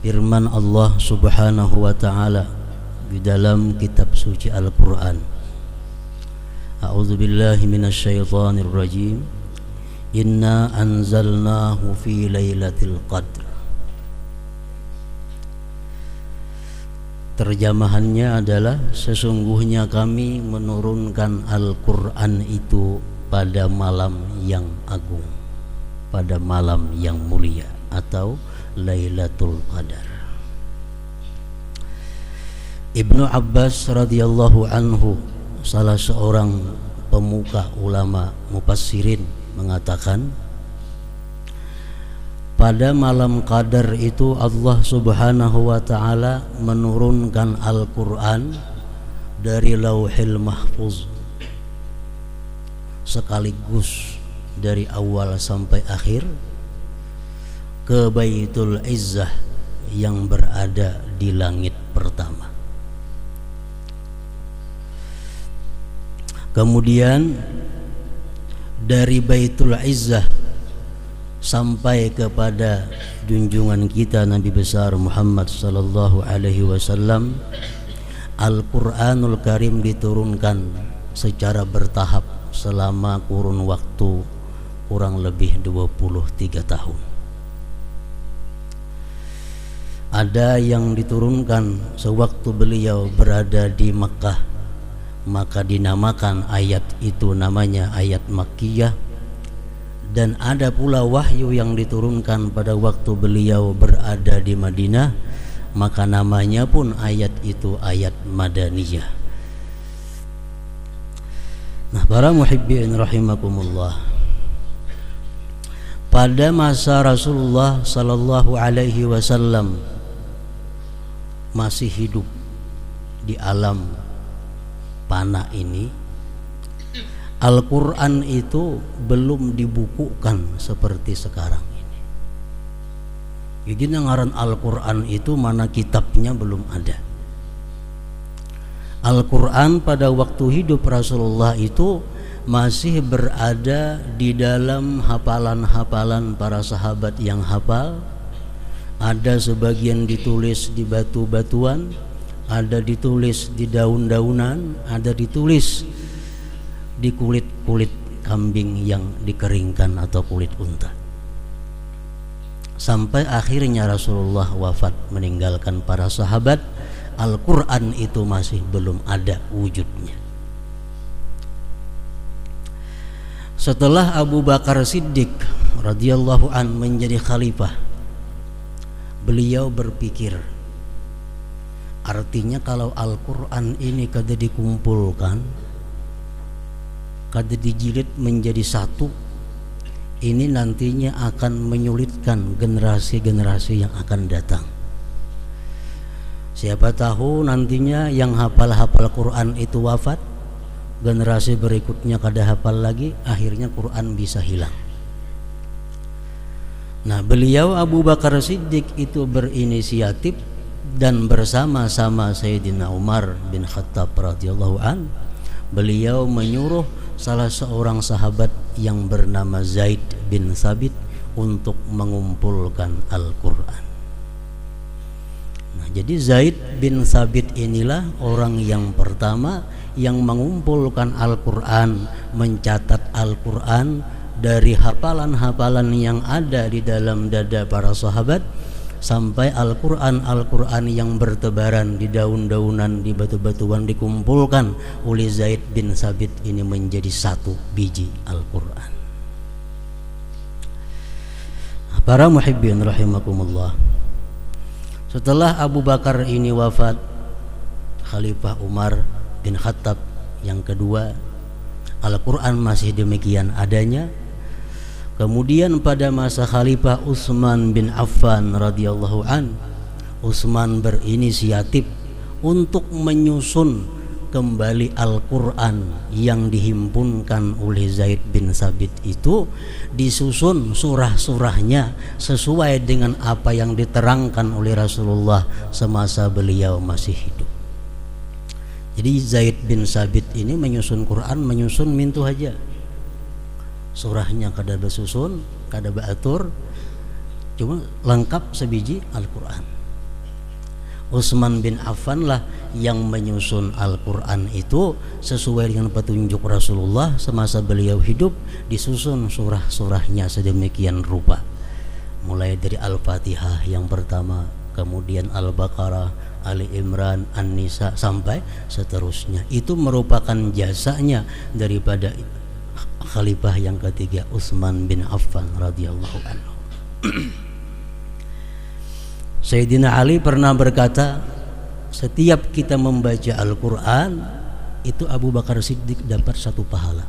firman Allah Subhanahu wa taala di dalam kitab suci Al-Qur'an. A'udzu billahi minasyaitonir rajim. Inna anzalnahu fi lailatul qadr. Terjemahannya adalah sesungguhnya kami menurunkan Al-Qur'an itu pada malam yang agung, pada malam yang mulia atau Lailatul Qadar. Ibnu Abbas radhiyallahu anhu, salah seorang pemuka ulama mufassirin, mengatakan pada malam Qadar itu Allah Subhanahu wa taala menurunkan Al-Qur'an dari Lauhil Mahfuz sekaligus dari awal sampai akhir ke Baitul Izzah yang berada di langit pertama. Kemudian dari Baitul Izzah sampai kepada junjungan kita Nabi besar Muhammad sallallahu alaihi wasallam, Al-Qur'anul Karim diturunkan secara bertahap selama kurun waktu kurang lebih 23 tahun. Ada yang diturunkan sewaktu beliau berada di Makkah, maka dinamakan ayat itu namanya ayat Makkiyah. Dan ada pula wahyu yang diturunkan pada waktu beliau berada di Madinah, maka namanya pun ayat itu ayat Madaniyah. Nah, para muhibbin rahimakumullah, pada masa Rasulullah sallallahu alaihi wasallam masih hidup di alam panah ini, Al-Qur'an itu belum dibukukan seperti sekarang ini. Jadi ngaran Al-Qur'an itu mana kitabnya belum ada. Al-Qur'an pada waktu hidup Rasulullah itu masih berada di dalam hafalan-hafalan para sahabat yang hafal. Ada sebagian ditulis di batu-batuan, ada ditulis di daun-daunan, ada ditulis di kulit-kulit kambing yang dikeringkan atau kulit unta. Sampai akhirnya Rasulullah wafat meninggalkan para sahabat, Al-Qur'an itu masih belum ada wujudnya. Setelah Abu Bakar Siddiq radhiyallahu an menjadi khalifah, beliau berpikir, artinya kalau Al-Qur'an ini kada dikumpulkan, kada dijilid menjadi satu, ini nantinya akan menyulitkan generasi-generasi yang akan datang. Siapa tahu nantinya yang hafal-hafal Quran itu wafat, generasi berikutnya kada hafal lagi, akhirnya Quran bisa hilang. Nah, beliau Abu Bakar Siddiq itu berinisiatif dan bersama-sama Sayyidina Umar bin Khattab radhiyallahu an, beliau menyuruh salah seorang sahabat yang bernama Zaid bin Thabit untuk mengumpulkan Al-Qur'an. Nah, jadi Zaid bin Thabit inilah orang yang pertama yang mengumpulkan Al-Qur'an, mencatat Al-Qur'an dari hafalan-hafalan yang ada di dalam dada para sahabat sampai Al-Qur'an yang bertebaran di daun-daunan, di batu-batuan dikumpulkan oleh Zaid bin Thabit ini menjadi satu biji Al-Qur'an. Para muhibbin rahimakumullah, setelah Abu Bakar ini wafat, Khalifah Umar bin Khattab yang kedua, Al-Qur'an masih demikian adanya. Kemudian pada masa Khalifah Utsman bin Affan radhiyallahu an, Utsman berinisiatif untuk menyusun kembali Al-Qur'an yang dihimpunkan oleh Zaid bin Thabit itu, disusun surah-surahnya sesuai dengan apa yang diterangkan oleh Rasulullah semasa beliau masih hidup. Jadi Zaid bin Thabit ini menyusun Quran, menyusun mintu aja. Surahnya kada bersusun, kada beratur, cuma lengkap sebiji Al-Qur'an. Utsman bin Affan lah yang menyusun Al-Quran itu sesuai dengan petunjuk Rasulullah semasa beliau hidup, disusun surah-surahnya sedemikian rupa, mulai dari Al-Fatihah yang pertama, kemudian Al-Baqarah, Ali Imran, An-Nisa sampai seterusnya. Itu merupakan jasanya daripada khalifah yang ketiga, Utsman bin Affan radhiyallahu anhu. Sayyidina Ali pernah berkata, setiap kita membaca Al-Quran itu Abu Bakar Siddiq dapat 1 pahala.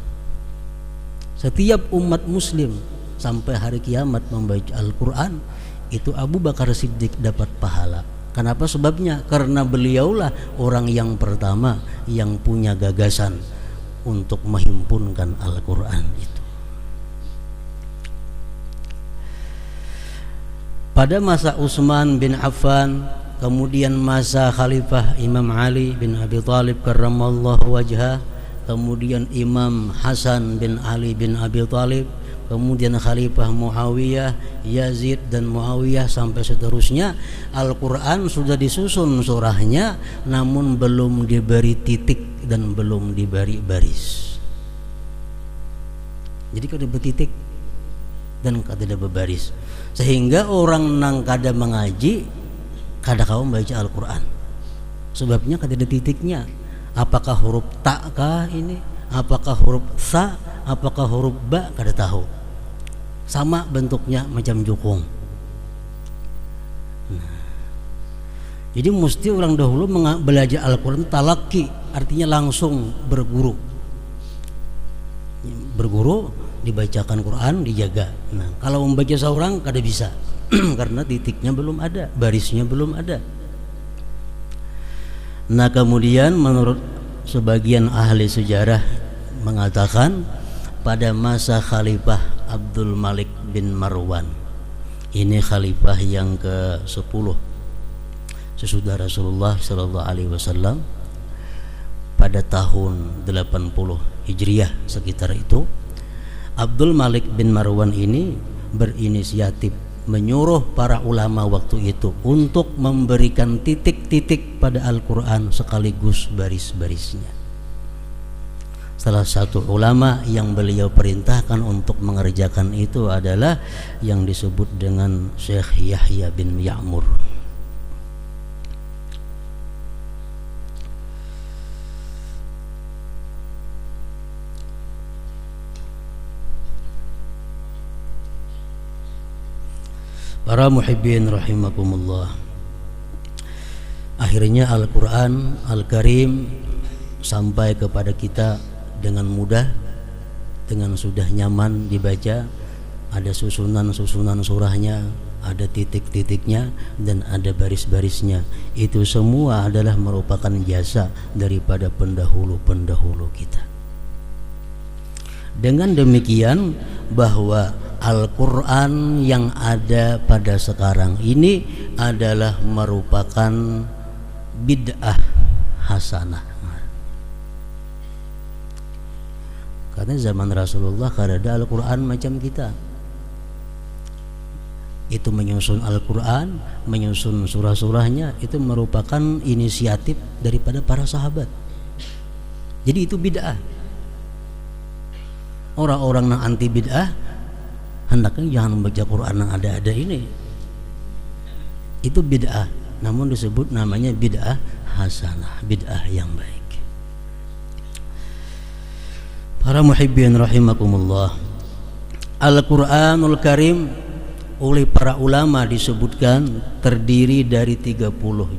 Setiap umat muslim sampai hari kiamat membaca Al-Quran itu Abu Bakar Siddiq dapat pahala. Kenapa sebabnya? Karena beliaulah orang yang pertama yang punya gagasan untuk menghimpunkan Al-Quran itu. Pada masa Utsman bin Affan, kemudian masa Khalifah Imam Ali bin Abi Thalib karramallahu wajhah, kemudian Imam Hasan bin Ali bin Abi Thalib, kemudian Khalifah Muawiyah, Yazid dan Muawiyah sampai seterusnya, Al-Quran sudah disusun surahnya namun belum diberi titik dan belum diberi baris. Jadi kada bertitik dan kada berbaris, sehingga orang nang kada mengaji kada kau membaca Al-Quran. Sebabnya kada ada titiknya. Apakah huruf ta kah ini? Apakah huruf sa? Apakah huruf ba? Kada tahu. Sama bentuknya macam jukung. Jadi mesti orang dahulu belajar Al-Quran talaki, artinya langsung berguru. Berguru, dibacakan Quran, dijaga. Nah, kalau membaca seorang kada bisa karena titiknya belum ada, barisnya belum ada. Nah, kemudian menurut sebagian ahli sejarah mengatakan pada masa Khalifah Abdul Malik bin Marwan, ini khalifah yang ke-10 sesudah Rasulullah sallallahu alaihi wasallam, pada tahun 80 Hijriah sekitar itu, Abdul Malik bin Marwan ini berinisiatif menyuruh para ulama waktu itu untuk memberikan titik-titik pada Al-Quran sekaligus baris-barisnya. Salah satu ulama yang beliau perintahkan untuk mengerjakan itu adalah yang disebut dengan Syekh Yahya bin Ya'mur. Para muhibbin rahimakumullah, akhirnya Al-Quran Al-Karim sampai kepada kita dengan mudah, dengan sudah nyaman dibaca. Ada susunan-susunan surahnya, ada titik-titiknya, dan ada baris-barisnya. Itu semua adalah merupakan jasa daripada pendahulu-pendahulu kita. Dengan demikian, bahwa Al-Quran yang ada pada sekarang ini adalah merupakan bid'ah hasanah. Karena zaman Rasulullah kada ada Al-Quran macam kita. Itu menyusun Al-Quran, menyusun surah-surahnya, itu merupakan inisiatif daripada para sahabat. Jadi itu bid'ah. Orang-orang yang anti bid'ah hendaknya jangan membaca Quran yang ada-ada ini. Itu bid'ah, namun disebut namanya bid'ah hasanah, bid'ah yang baik. Para muhibbin rahimakumullah, Al-Quranul Karim oleh para ulama disebutkan terdiri dari 30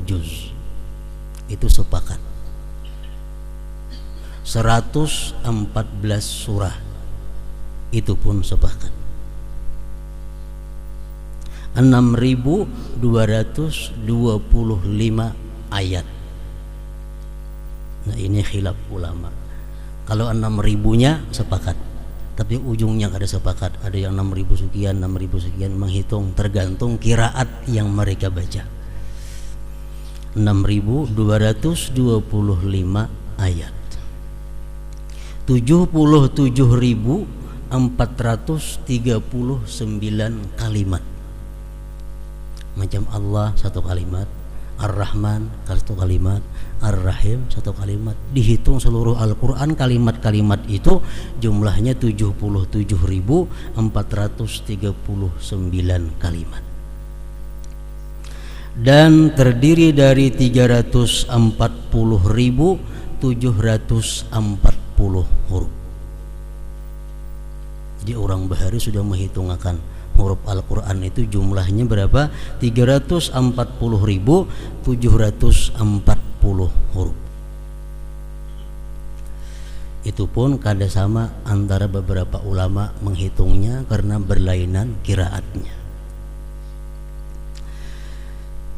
juz. Itu sepakat. 114 surah. Itu pun sepakat. 6.225 ayat. Nah, ini khilaf ulama. Kalau 6.000-nya sepakat, tapi ujungnya ada sepakat. Ada yang 6.000 sekian, 6.000 sekian, menghitung tergantung qiraat yang mereka baca. 6.225 ayat. 77.439 kalimat. Macam Allah satu kalimat, Ar-Rahman satu kalimat, Ar-Rahim satu kalimat. Dihitung seluruh Al-Quran kalimat-kalimat itu jumlahnya 77.439 kalimat, dan terdiri dari 340.740 huruf. Jadi orang bahari sudah menghitungkan huruf Al-Quran itu jumlahnya berapa? 340.740 huruf. Itu pun kada sama antara beberapa ulama menghitungnya karena berlainan qiraatnya.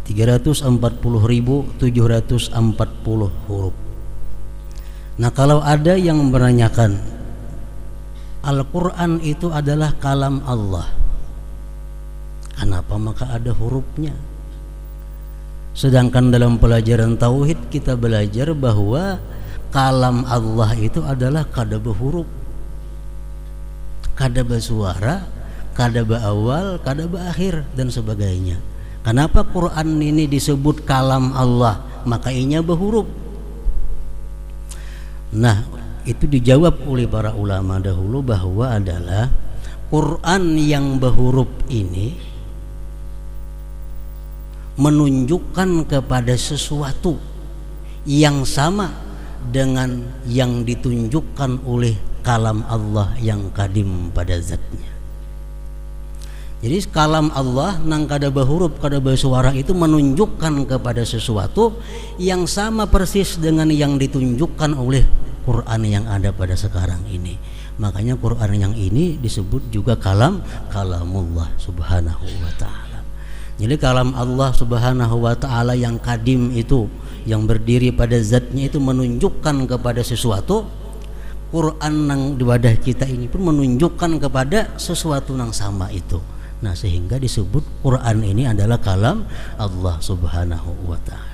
340.740 huruf. Nah, kalau ada yang menanyakan Al-Quran itu adalah kalam Allah, kenapa maka ada hurufnya? Sedangkan dalam pelajaran tauhid kita belajar bahwa kalam Allah itu adalah kada berhuruf, kada bersuara, kada berawal, kada berakhir dan sebagainya. Kenapa Quran ini disebut kalam Allah? Maka inya berhuruf. Nah, itu dijawab oleh para ulama dahulu bahwa adalah Quran yang berhuruf ini menunjukkan kepada sesuatu yang sama dengan yang ditunjukkan oleh kalam Allah yang kadim pada zatnya. Jadi kalam Allah nang kada berhuruf, kada bersuara itu menunjukkan kepada sesuatu yang sama persis dengan yang ditunjukkan oleh Quran yang ada pada sekarang ini. Makanya Quran yang ini disebut juga kalamullah subhanahu wa ta'ala. Jadi kalam Allah subhanahu wa ta'ala yang kadim itu, yang berdiri pada zatnya itu menunjukkan kepada sesuatu. Quran yang di wadah kita ini pun menunjukkan kepada sesuatu yang sama itu. Nah, sehingga disebut Quran ini adalah kalam Allah subhanahu wa ta'ala.